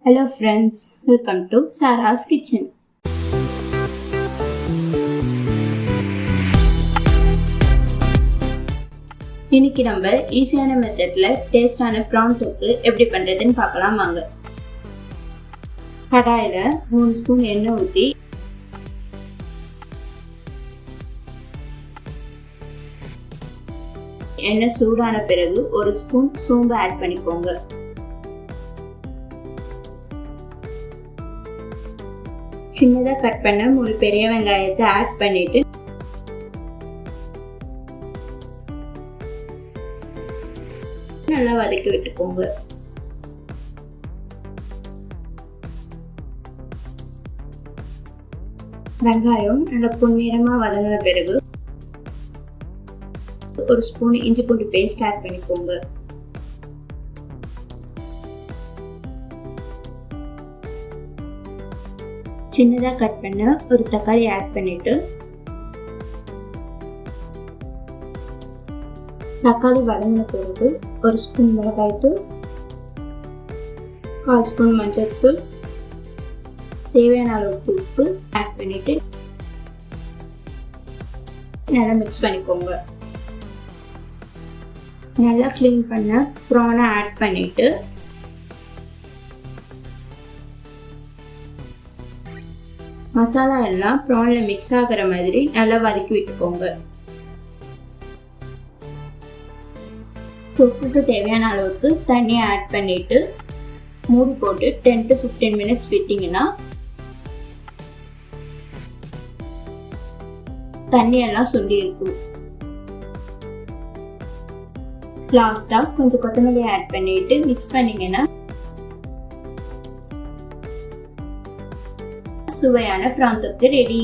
Hello friends, welcome to Sara's Kitchen. இன்னைக்கு நம்ம ஈஸியான மெத்தட்ல டேஸ்டான பிரான் தொக்கு எப்படி பண்றதுன்னு பார்க்கலாம் வாங்க. கடாயில 3 ஸ்பூன் எண்ணெய் ஊற்றி எண்ணெய் சூடான பிறகு 1 ஸ்பூன் சோம்பு ஆட் பண்ணிக்கோங்க. சின்னதா கட் பண்ண 3 பெரிய வெங்காயத்தை ஆட் பண்ணிட்டு நல்லா வதக்கி விட்டுக்கோங்க. வெங்காயம் நல்லா பொன்னிறமா வதங்கின பிறகு 1 ஸ்பூன் இஞ்சி பூண்டு பேஸ்ட் ஆட் பண்ணிக்கோங்க. சின்னதா கட் பண்ண ஒரு தக்காளி ஆட் பண்ணிட்டு தக்காளி வதங்கின பிறகு 1 ஸ்பூன் மிளகாய்த்தூள், 1/4 ஸ்பூன் மஞ்சள் தூள், தேவையான அளவுக்கு உப்பு ஆட் பண்ணிட்டு நல்லா மிக்ஸ் பண்ணிக்கோங்க. நல்லா க்ளீன் பண்ண ப்ரானை ஆட் பண்ணிட்டு மசாலா எல்லாம் ப்ரான்ல மிக்ஸ் ஆகிற மாதிரி நல்லா வதக்கி விட்டுக்கோங்க. தொக்குக்கு தேவையான அளவுக்கு தண்ணியை ஆட் பண்ணிட்டு மூடி போட்டு 10 to 15 மினிட்ஸ் விட்டீங்கன்னா தண்ணி எல்லாம் சுண்டி இருக்கும். லாஸ்டா கொஞ்சம் கொத்தமல்லி ஆட் பண்ணிட்டு மிக்ஸ் பண்ணீங்கன்னா சுவையான பிரான் தொக்கு ரெடி.